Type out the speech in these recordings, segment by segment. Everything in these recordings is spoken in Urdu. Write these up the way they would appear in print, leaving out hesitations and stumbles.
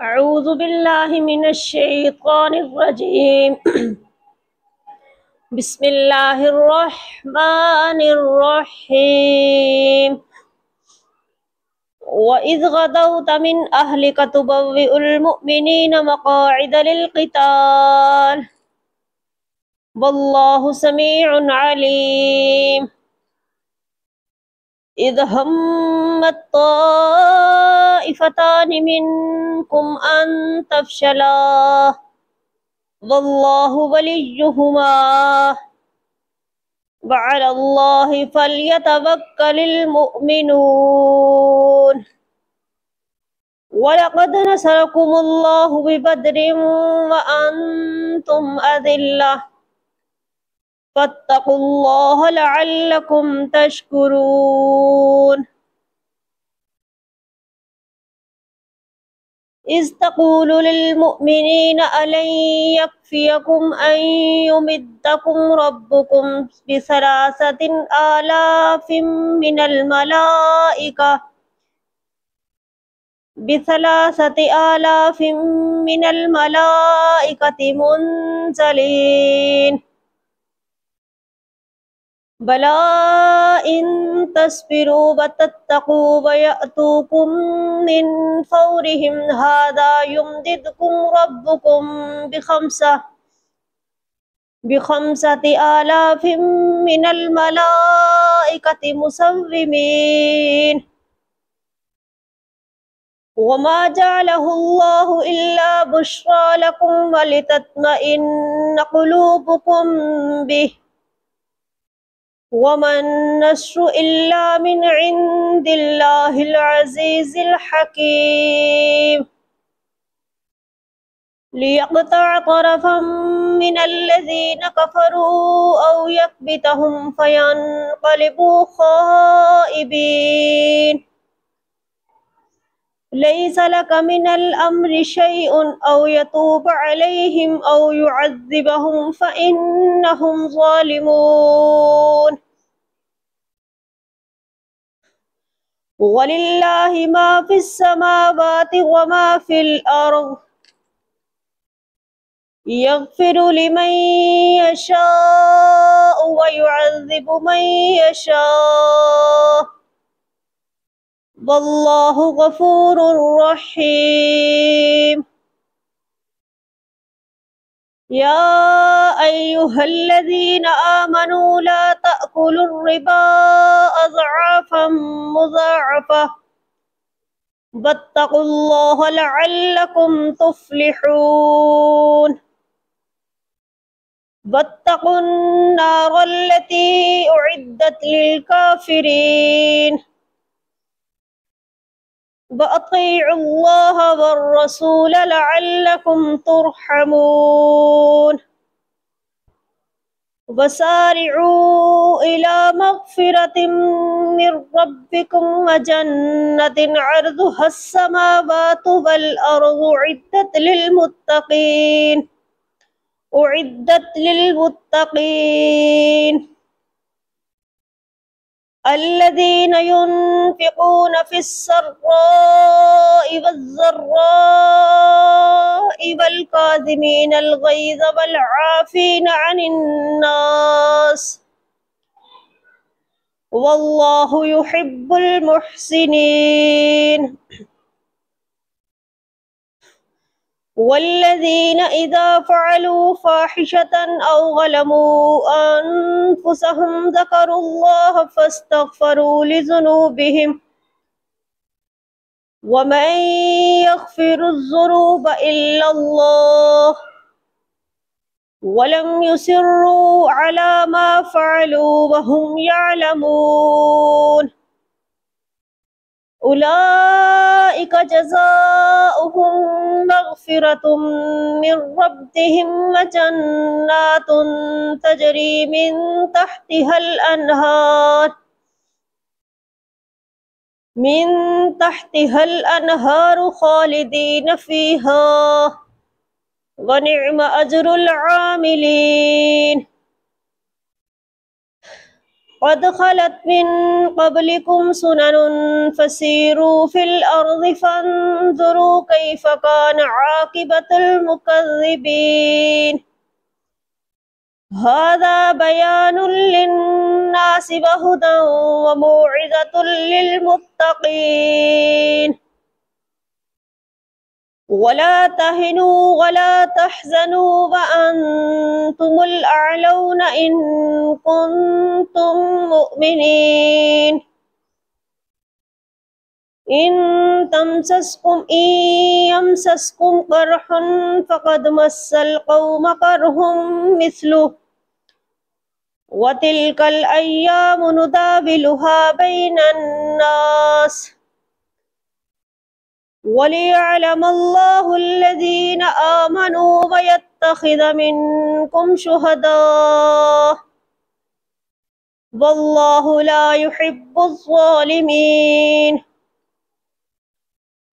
أعوذ بالله من الشيطان الرجيم بسم الله الرحمن الرحيم وإذ غدوت من أهلك تبوئ المؤمنين مقاعد للقتال والله سميع عليم إذ همت طائفتان منكم أن تفشلا والله وليهما وعلى الله فليتوكل المؤمنون ولقد نصركم الله ببدر وأنتم أذلة فاتقوا الله لعلكم تشكرون إذ تقول للمؤمنين ألن يكفيكم أن يمدكم ربكم آلاف من الملائكة ب3,000 من الملائكة منزلين بلى إن تصبروا وتتقوا ويأتوكم من فورهم هذا يمددكم ربكم ب5,000 من الملائكة مسومين وما جعله الله إلا بشرى لكم ولتطمئن قلوبكم به وما النصر إلا من عند الله العزيز الحكيم ليقطع طرفا من الذين كفروا أو يكبتهم فينقلبوا خائبين ليس لك من الأمر شيء أو يتوب عليهم أو يعذبهم فإنهم ظالمون ولله ما في السماوات وما في الأرض يغفر لمن يشاء ويعذب من يشاء والله غفور رحيم يا أيها الذين آمنوا لا تأكلوا الربا أضعافا مضاعفة واتقوا الله لعلكم تفلحون واتقوا النار التي أعدت للكافرين وأطيعوا الله والرسول لعلكم ترحمون وسارعوا إلى مغفرة من ربكم وجنة عرضها السماوات والأرض أعدت للمتقين الذين ينفقون في السراء والضراء والكاظمين الغيظ والعافين عن الناس والله يحب المحسنين والذين إذا فعلوا فاحشة أو ظلموا أنفسهم ذكروا الله فاستغفروا لذنوبهم ومن يغفر الذنوب إلا الله ولم يصروا على ما فعلوا وهم يعلمون أولئك جزاؤهم مغفرة من ربهم وجنات تجري من تحتها الأنهار خالدين فيها ونعم أجر العاملين قد خلت من قبلكم سنن فسيروا في الأرض فانظروا كيف كان عاقبة المكذبين هذا بيان للناس وهدى وموعظة للمتقين ولا تهنوا ولا تحزنوا وأنتم الأعلون إن كنتم مؤمنين إن يمسسكم قرح فقد مس القوم قرح مثله وتلك الأيام نداولها بين الناس وليعلم الله الذين آمنوا ويتخذ منكم شهداء والله لا يحب الظالمين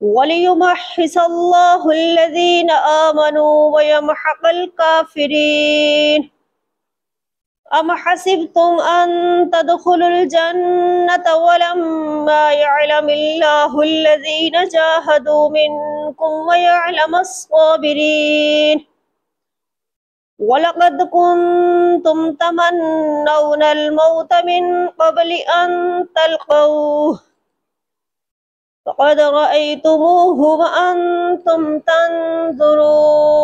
وليمحص الله الذين آمنوا ويمحق الكافرين أم حسبتم أن تدخلوا الجنة ولما يعلم الله الذين جاهدوا منكم ويعلم الصابرين ولقد كنتم تمنون الموت من قبل أن تلقوه فقد رأيتموه وأنتم تنظرون